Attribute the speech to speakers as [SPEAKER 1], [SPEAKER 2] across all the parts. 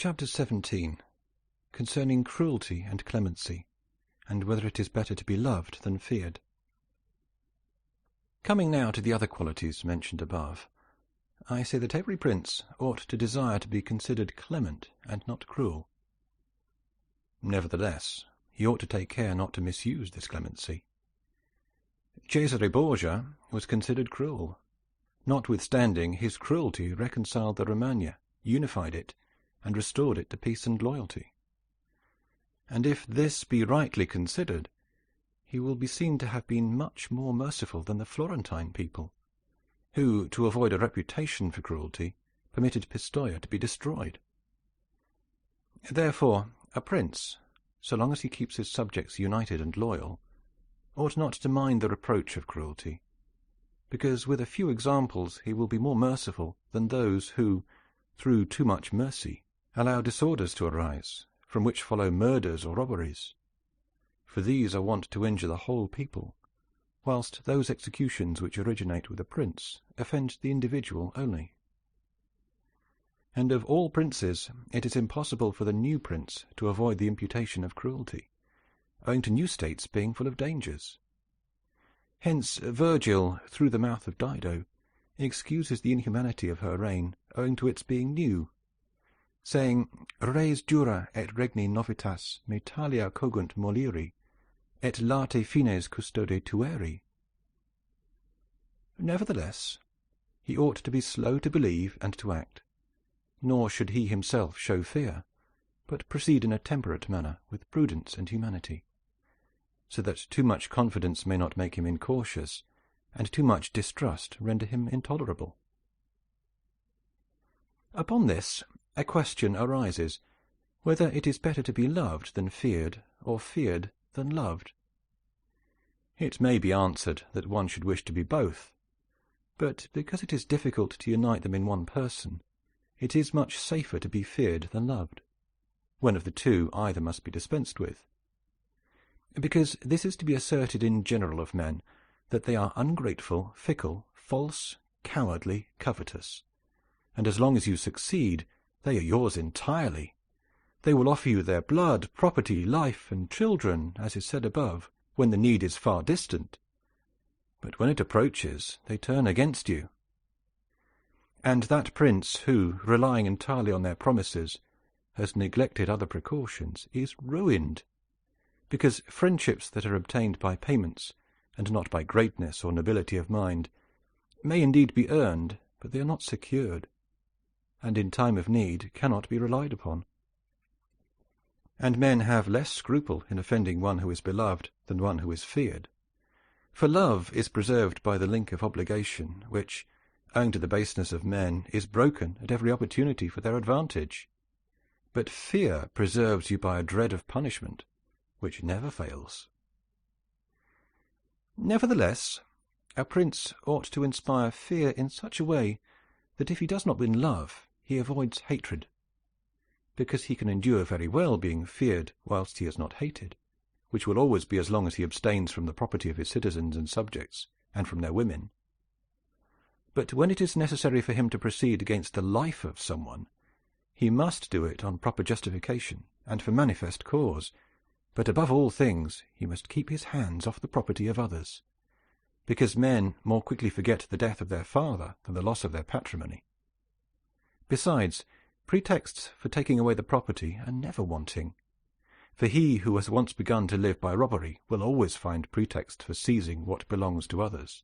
[SPEAKER 1] Chapter 17, concerning cruelty and clemency, and whether it is better to be loved than feared. Coming now to the other qualities mentioned above, I say that every prince ought to desire to be considered clement and not cruel. Nevertheless, he ought to take care not to misuse this clemency. Cesare Borgia was considered cruel. Notwithstanding, his cruelty reconciled the Romagna, unified it, and restored it to peace and loyalty. And if this be rightly considered, he will be seen to have been much more merciful than the Florentine people, who, to avoid a reputation for cruelty, permitted Pistoia to be destroyed. Therefore, a prince, so long as he keeps his subjects united and loyal, ought not to mind the reproach of cruelty, because with a few examples he will be more merciful than those who, through too much mercy, allow disorders to arise, from which follow murders or robberies. For these are wont to injure the whole people, whilst those executions which originate with a prince offend the individual only. And of all princes it is impossible for the new prince to avoid the imputation of cruelty, owing to new states being full of dangers. Hence Virgil, through the mouth of Dido, excuses the inhumanity of her reign owing to its being new, saying, Res jura et regni novitas me talia cogunt moliri, et late fines custode tueri. Nevertheless, he ought to be slow to believe and to act, nor should he himself show fear, but proceed in a temperate manner with prudence and humanity, so that too much confidence may not make him incautious, and too much distrust render him intolerable. Upon this, a question arises, whether it is better to be loved than feared, or feared than loved. It may be answered that one should wish to be both, but because it is difficult to unite them in one person, it is much safer to be feared than loved, when of the two either must be dispensed with. Because this is to be asserted in general of men, that they are ungrateful, fickle, false, cowardly, covetous, and as long as you succeed, they are yours entirely. They will offer you their blood, property, life, and children, as is said above, when the need is far distant. But when it approaches, they turn against you. And that prince who, relying entirely on their promises, has neglected other precautions, is ruined, because friendships that are obtained by payments, and not by greatness or nobility of mind, may indeed be earned, but they are not secured, and in time of need cannot be relied upon. And men have less scruple in offending one who is beloved than one who is feared. For love is preserved by the link of obligation, which, owing to the baseness of men, is broken at every opportunity for their advantage. But fear preserves you by a dread of punishment, which never fails. Nevertheless, a prince ought to inspire fear in such a way that if he does not win love, he avoids hatred, because he can endure very well being feared whilst he is not hated, which will always be as long as he abstains from the property of his citizens and subjects, and from their women. But when it is necessary for him to proceed against the life of someone, he must do it on proper justification and for manifest cause, but above all things he must keep his hands off the property of others, because men more quickly forget the death of their father than the loss of their patrimony. Besides, pretexts for taking away the property are never wanting, for he who has once begun to live by robbery will always find pretexts for seizing what belongs to others.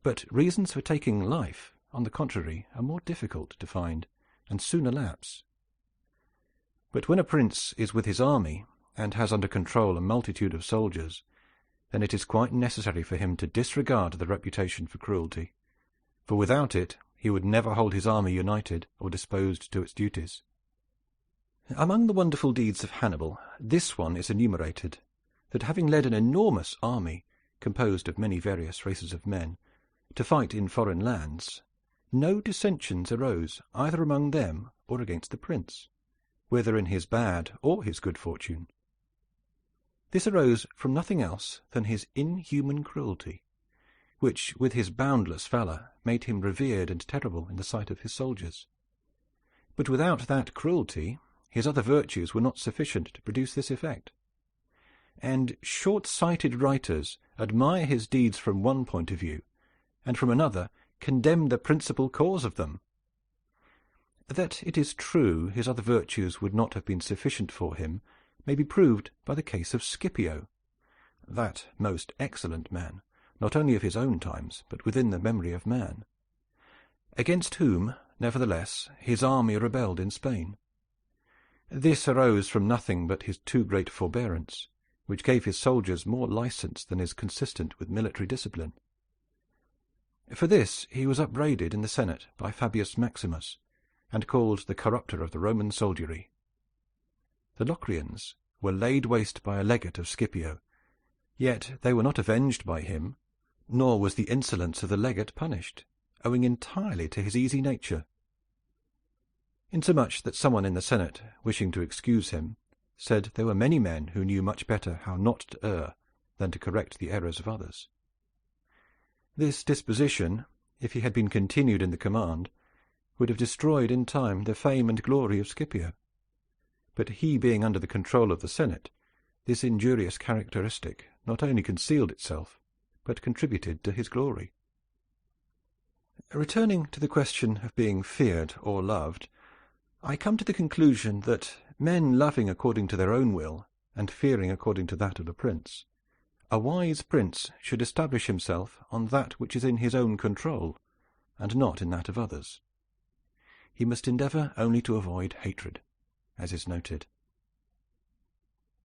[SPEAKER 1] But reasons for taking life, on the contrary, are more difficult to find, and soon elapse. But when a prince is with his army, and has under control a multitude of soldiers, then it is quite necessary for him to disregard the reputation for cruelty, for without it he would never hold his army united or disposed to its duties. Among the wonderful deeds of Hannibal, this one is enumerated, that having led an enormous army, composed of many various races of men, to fight in foreign lands, no dissensions arose either among them or against the prince, whether in his bad or his good fortune. This arose from nothing else than his inhuman cruelty, which, with his boundless valor, made him revered and terrible in the sight of his soldiers. But without that cruelty, his other virtues were not sufficient to produce this effect. And short-sighted writers admire his deeds from one point of view, and from another condemn the principal cause of them. That it is true his other virtues would not have been sufficient for him may be proved by the case of Scipio, that most excellent man, not only of his own times, but within the memory of man, against whom, nevertheless, his army rebelled in Spain. This arose from nothing but his too great forbearance, which gave his soldiers more license than is consistent with military discipline. For this he was upbraided in the Senate by Fabius Maximus, and called the corrupter of the Roman soldiery. The Locrians were laid waste by a legate of Scipio, yet they were not avenged by him, nor was the insolence of the legate punished, owing entirely to his easy nature. Insomuch that someone in the Senate, wishing to excuse him, said there were many men who knew much better how not to err than to correct the errors of others. This disposition, if he had been continued in the command, would have destroyed in time the fame and glory of Scipio. But he being under the control of the Senate, this injurious characteristic not only concealed itself, but contributed to his glory. Returning to the question of being feared or loved, I come to the conclusion that men loving according to their own will, and fearing according to that of the prince, a wise prince should establish himself on that which is in his own control, and not in that of others. He must endeavor only to avoid hatred, as is noted